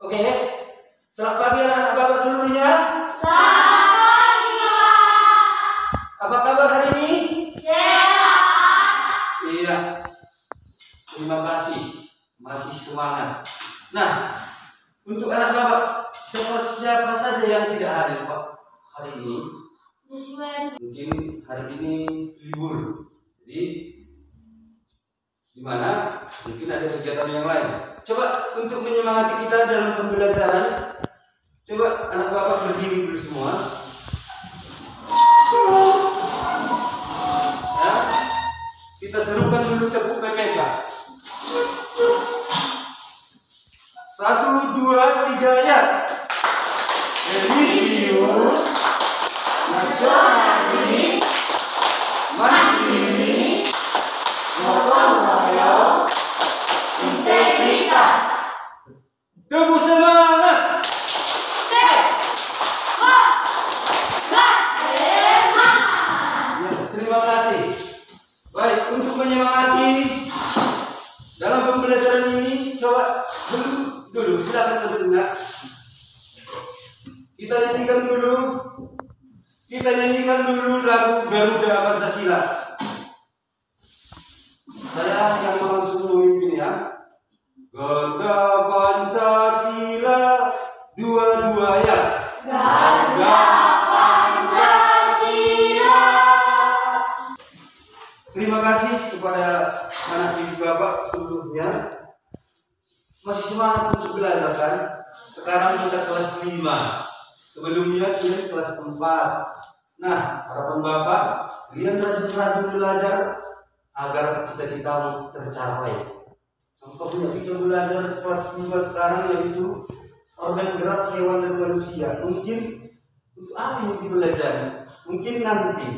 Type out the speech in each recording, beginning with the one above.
Oke, selamat pagi anak-anak Bapak seluruhnya. Selamat pagi, Pak. Apa kabar hari ini? Sehat. Iya, terima kasih. Masih semangat. Nah, untuk anak Bapak, siapa saja yang tidak hadir Pak hari ini? Mungkin hari ini libur. Jadi di mana mungkin ada kegiatan yang lain. Coba untuk menyemangati kita dalam pembelajaran, coba anak Bapak berdiri dulu semua. Ya, kita serukan dulu tepuk PPK. 1, 2, 3 ya. Religius, nasionalis, mandiri, gotong royong, Integritas. tepuk semangat. Ya, terima kasih. Baik, untuk menyemangati dalam pembelajaran ini, coba dulu silakan berdua. Kita nyanyikan dulu lagu Garuda Pancasila. Saya yang langsung memimpin ya. Garuda Pancasila, dua-dua ya. Garuda Pancasila. Terima kasih kepada anak didik Bapak seluruhnya. Masih semangat untuk belajar kan? Sekarang kita kelas 5. Sebelumnya kita kelas 4. Nah, harapan Bapak, kalian rajin-rajin belajar agar cita-citamu tercapai. Contohnya kita belajar kelas 5 sekarang yaitu organ gerak hewan dan manusia. Mungkin untuk apa yang dipelajari? Mungkin nanti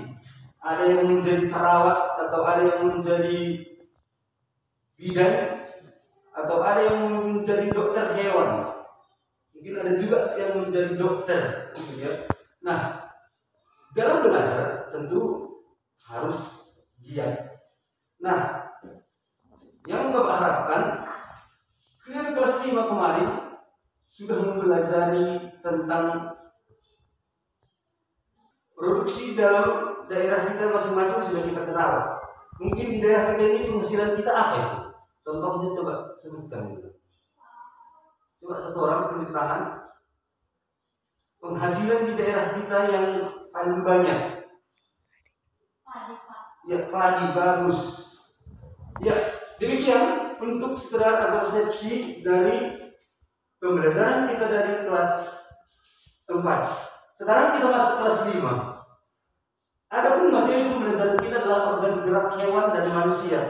ada yang menjadi perawat atau ada yang menjadi bidan atau ada yang menjadi dokter hewan. Mungkin ada juga yang menjadi dokter, gitu ya. Nah, dalam belajar tentu harus giat. Nah, yang Bapak harapkan, kalian kelas 5 kemarin sudah mempelajari tentang produksi dalam daerah kita masing-masing sudah kita kenal. Mungkin di daerah kita ini penghasilan kita apa itu? Contohnya coba sebutkan dulu. Coba satu orang tunjuk tangan. Penghasilan di daerah kita yang paling banyak. Ya, padi bagus. Ya, demikian untuk sekedar persepsi dari pembelajaran kita dari kelas 4. Sekarang kita masuk kelas 5. Adapun materi pembelajaran kita adalah organ gerak hewan dan manusia.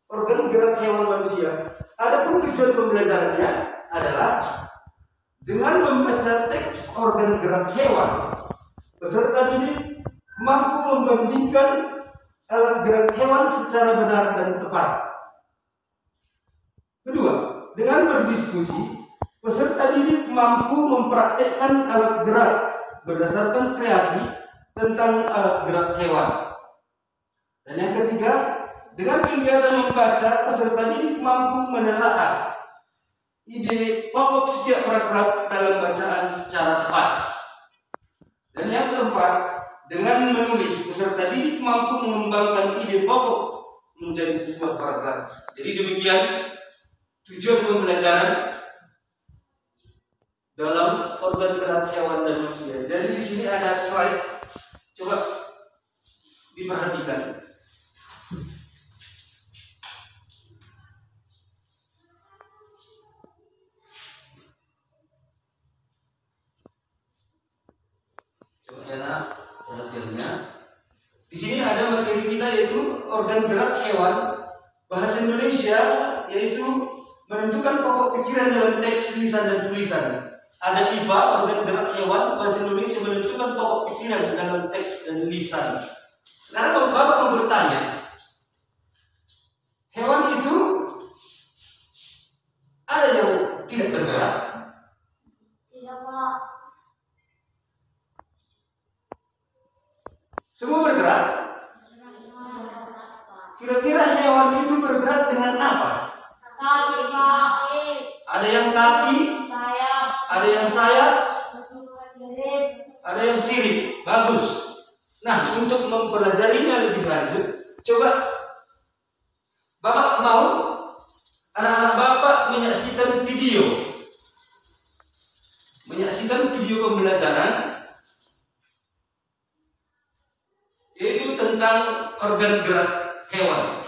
Organ gerak hewan manusia. Adapun tujuan pembelajarannya adalah dengan membaca teks organ gerak hewan, peserta didik mampu membandingkan alat gerak hewan secara benar dan tepat. Kedua, dengan berdiskusi, peserta didik mampu mempraktekkan alat gerak berdasarkan kreasi tentang alat gerak hewan. Dan yang ketiga, dengan kegiatan membaca, peserta didik mampu menelaah ide pokok setiap paragraf dalam bacaan secara tepat. Dan yang keempat, dengan menulis, peserta didik mampu mengembangkan ide pokok menjadi sebuah paragraf. Jadi demikian tujuan pembelajaran dalam organ gerak hewan dan manusia. Jadi di sini ada slide, coba diperhatikan. Coba ya nak, perhatiannya. Di sini ada materi kita yaitu organ gerak hewan. Bahasa Indonesia yaitu menentukan pokok pikiran dalam teks lisan dan tulisan. Ada IPA, organ gerak hewan. Bahasa Indonesia menentukan pokok pikiran dalam teks dan lisan. Sekarang Bapak mau bertanya, hewan itu ada yang tidak bergerak? Tidak, Pak. Semua bergerak? Kira-kira hewan itu bergerak dengan apa? Kaki. Ada yang kaki, Saya yang sayap, Sirip. ada yang sirip. Bagus. Nah, untuk mempelajarinya lebih lanjut, coba Bapak mau anak-anak Bapak menyaksikan video pembelajaran, yaitu tentang organ gerak hewan.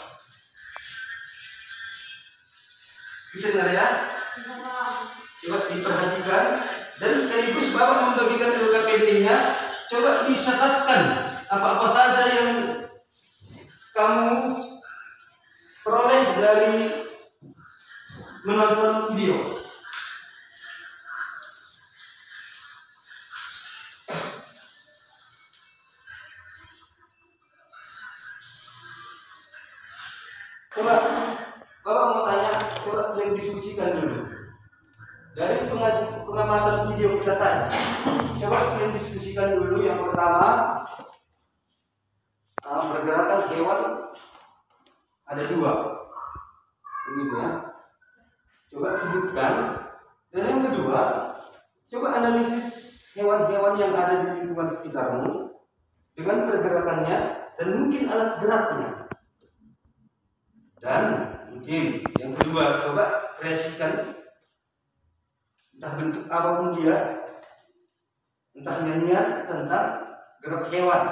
Bisa dengar ya? Bisa, Pak. Coba diperhatikan dan sekaligus Bapak membagikan LKPD-nya. Coba dicatatkan apa-apa saja yang kamu peroleh dari menonton video. Coba Bapak mau tanya, coba kalian diskusikan dulu. Dari pengamatan video kita tadi, coba kalian diskusikan dulu. Yang pertama, pergerakan hewan ada 2, begitu ya. Coba sebutkan. Dan yang kedua, coba analisis hewan-hewan yang ada di lingkungan sekitarmu dengan pergerakannya dan mungkin alat geraknya. Dan mungkin yang kedua, coba kreasikan entah bentuk apapun dia, entah nyanyian tentang gerak hewan.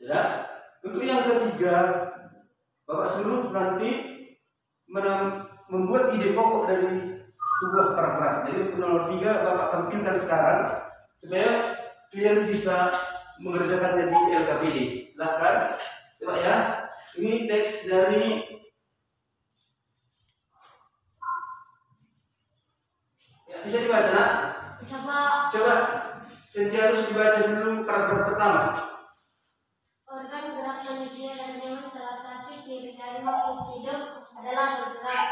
Ya. Untuk yang ketiga, Bapak suruh nanti membuat ide pokok dari sebuah paragraf. Jadi untuk nomor 3 Bapak tampilkan sekarang supaya kalian bisa mengerjakannya di LKPD. Silakan, coba ya. Ini teks dari ya, bisa dibaca nak? Bisa, Pak. Coba Sentiarus dibaca dulu paragraf pertama. Organ gerak manusia dan hewan salah satu ciri dari makhluk hidup adalah bergerak.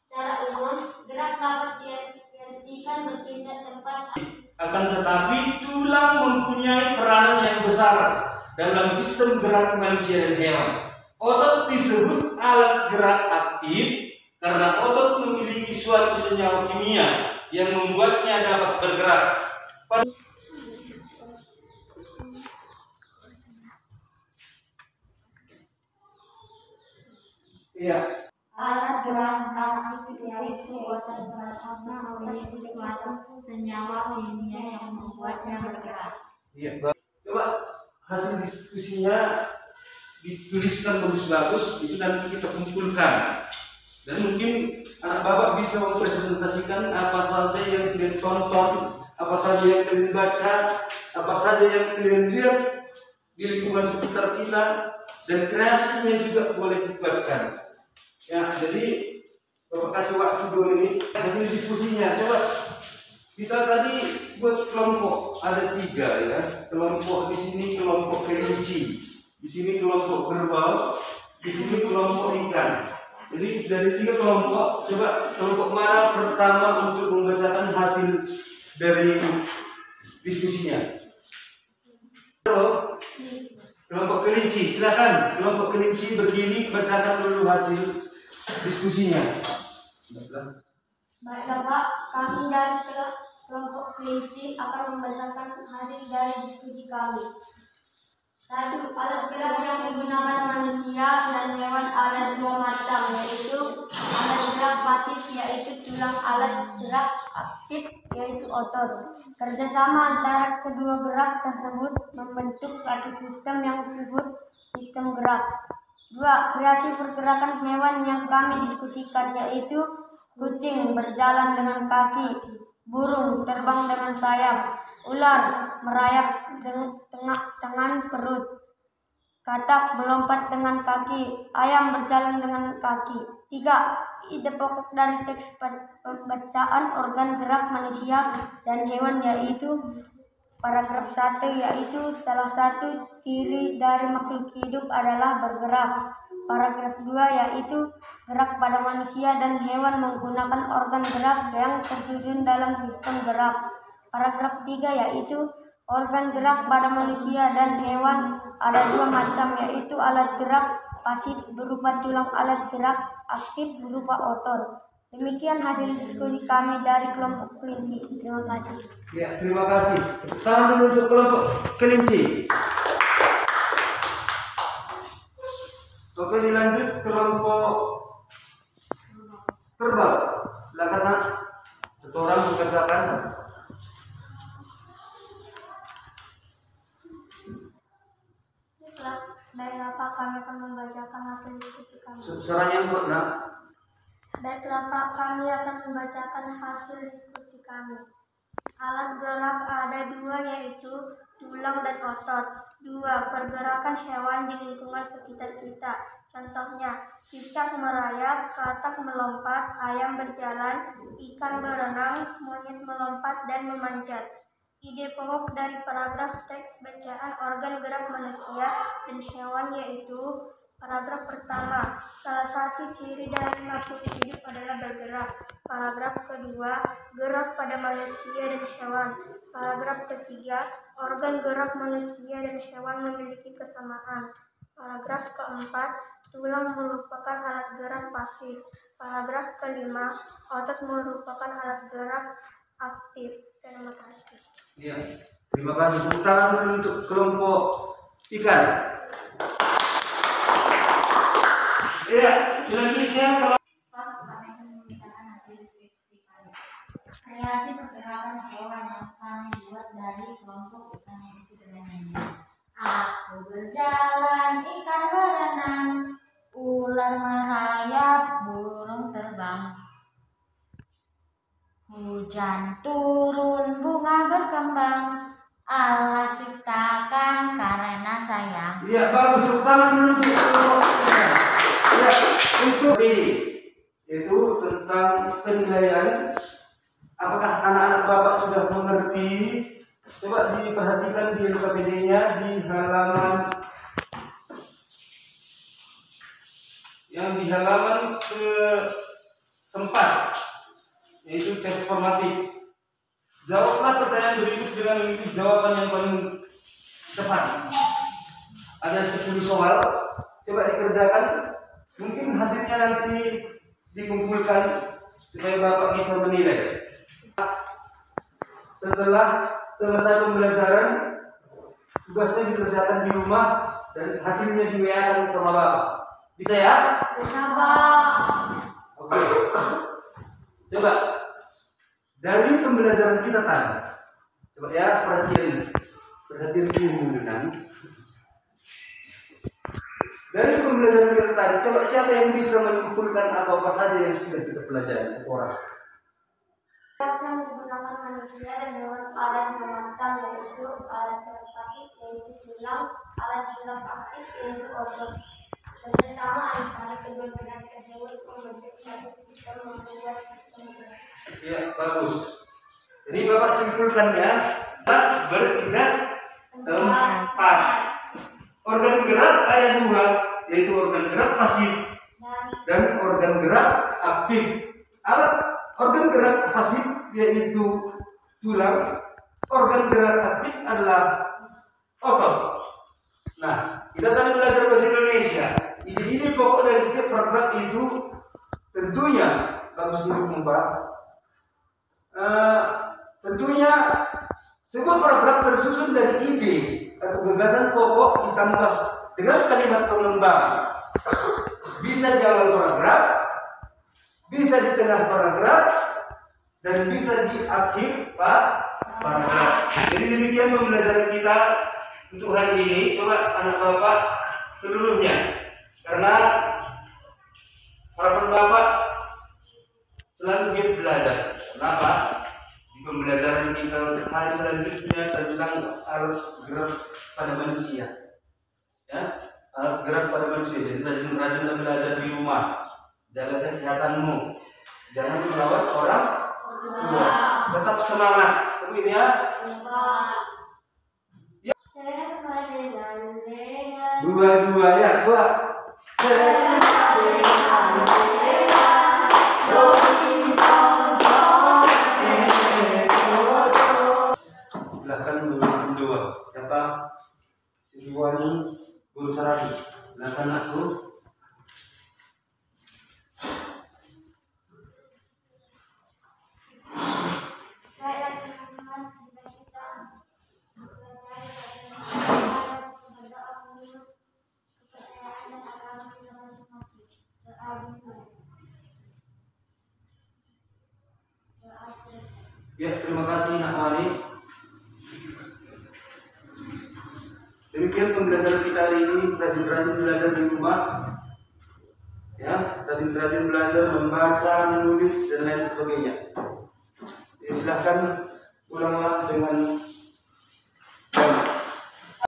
Secara umum, gerak dapat diartikan berpindah tempat. Akan tetapi tulang mempunyai peranan yang besar dalam sistem gerak manusia dan hewan. Otot disebut alat gerak aktif karena otot memiliki suatu senyawa kimia yang membuatnya dapat bergerak. Iya. Alat gerak aktif yaitu otot karena memiliki suatu senyawa kimia yang membuatnya bergerak. Iya. Coba hasil diskusinya dituliskan bagus-bagus, itu nanti kita kumpulkan. Dan mungkin anak Bapak bisa mempresentasikan apa saja yang kalian tonton, apa saja yang kalian baca, apa saja yang kalian lihat di lingkungan sekitar kita, dan kreasinya juga boleh dibuatkan. Ya, jadi Bapak kasih waktu 2 menit hasil diskusinya. Coba kita tadi buat kelompok ada 3 ya. Kelompok di sini kelompok kelinci, di sini kelompok kerbau, di sini kelompok ikan. Jadi dari 3 kelompok, coba kelompok mana pertama untuk membacakan hasil dari diskusinya? Kelompok kelinci, silakan. Kelompok kelinci berdiri, bacakan dulu hasil diskusinya. Baiklah, Pak, kami dari kelompok kelinci akan membacakan hasil dari diskusi kami. 1. Alat gerak yang digunakan manusia dan hewan ada 2 macam, yaitu alat gerak pasif yaitu tulang, alat gerak aktif yaitu otot. Kerjasama antara kedua gerak tersebut membentuk suatu sistem yang disebut sistem gerak. 2. Kreasi pergerakan hewan yang kami diskusikan yaitu kucing berjalan dengan kaki, burung terbang dengan sayap, ular merayap dengan perut, katak melompat dengan kaki, ayam berjalan dengan kaki. 3. Ide pokok dari teks pembacaan organ gerak manusia dan hewan yaitu paragraf 1, yaitu salah satu ciri dari makhluk hidup adalah bergerak. Paragraf 2 yaitu gerak pada manusia dan hewan menggunakan organ gerak yang tersusun dalam sistem gerak. Paragraf 3 yaitu organ gerak pada manusia dan hewan ada 2 macam, yaitu alat gerak pasif berupa tulang, alat gerak aktif berupa otot. Demikian hasil diskusi kami dari kelompok kelinci. Terima kasih. Ya, terima kasih. Tepuk tangan dulu untuk kelompok kelinci. Oke, dilanjut kelompok kerbau. Silakan nak, satu orang mengerjakan. Dari Bapak kami akan membacakan hasil diskusi kami. Suaranya yang kuat nak. Dari Bapak kami akan membacakan hasil diskusi kami. Alat gerak ada dua, yaitu tulang dan otot. 2. Pergerakan hewan di lingkungan sekitar kita. Contohnya, cicak merayap, katak melompat, ayam berjalan, ikan berenang, monyet melompat dan memanjat. Ide pokok dari paragraf teks bacaan organ gerak manusia dan hewan yaitu: paragraf pertama, salah satu ciri dari makhluk hidup adalah bergerak. Paragraf kedua, gerak pada manusia dan hewan. Paragraf ketiga, organ gerak manusia dan hewan memiliki kesamaan. Paragraf keempat, tulang merupakan alat gerak pasif. Paragraf kelima, otot merupakan alat gerak aktif. Terima kasih. Ya, terima kasih. Tepuk tangan dulu untuk kelompok ikan. Ya, selanjutnya kreasi pergerakan hewan yang kami buat dari kelompok ikan yang sederhana. Aku berjalan, ikan berenang, ular merayap, burung terbang. Hujan turun, bunga berkembang, Allah ciptakan karena sayang. ya, bagus. Tepuk tangan dulu untuk kelompok ikan. Ya, untuk ini yaitu tentang penilaian. Apakah anak-anak Bapak sudah mengerti? Coba diperhatikan di LKPD-nya di halaman ke-4, yaitu tes formatif. Jawablah pertanyaan berikut dengan memilih jawaban yang paling tepat. Ada 10 soal, coba dikerjakan. Mungkin hasilnya nanti dikumpulkan supaya Bapak bisa menilai. Setelah selesai pembelajaran, tugasnya dikerjakan di rumah dan hasilnya di WA-kan sama Bapak. Bisa ya? Bisa, Pak. Oke. Coba dari pembelajaran kita tadi, coba ya perhatian dulu nanti. Dari pembelajaran kita tadi, coba siapa yang bisa mengumpulkan apa saja yang sudah kita pelajari? Satu orang. Yang digunakan manusia dan hewan alat memantang, yaitu alat gerak pasif, yaitu tulang, alat gerak aktif, yaitu otot. Bersama antara kedua bidang tersebut membentuk satu sistem membuat sistem gerak. Ya, bagus. Jadi Bapak simpulkannya berpindah tempat. Organ gerak ada dua, yaitu organ gerak pasif dan organ gerak aktif. Organ gerak pasif yaitu tulang, organ gerak aktif adalah otot. Nah, kita tadi belajar bahasa Indonesia. Ide-ide pokok dari setiap paragraf itu tentunya bagus dulu Pak. Tentunya sebuah paragraf tersusun dari ide atau gagasan pokok ditambah dengan kalimat pengembang. Bisa di awal paragraf, bisa di tengah paragraf, dan bisa di akhir paragraf. Jadi demikian pembelajaran kita untuk hari ini. Coba anak Bapak seluruhnya, karena harapan Bapak selalu giat belajar. Kenapa? Di pembelajaran kita hari selanjutnya tentang alat gerak pada manusia. Ya, alat gerak pada manusia. Jadi rajin belajar di rumah. Jaga kesehatanmu. Jangan merawat orang tua. Tetap semangat. Amin ya. Dua-dua ya, coba. Silakan dua. Siapa? Siliwangi Guru Sarati. Silakan aku. Ya, terima kasih Nak Wani. Demikian pembelajaran kita hari ini, rajin-rajin belajar di rumah. Ya, rajin-rajin belajar membaca, menulis dan lain sebagainya. Ya, silahkan ulang-ulang dengan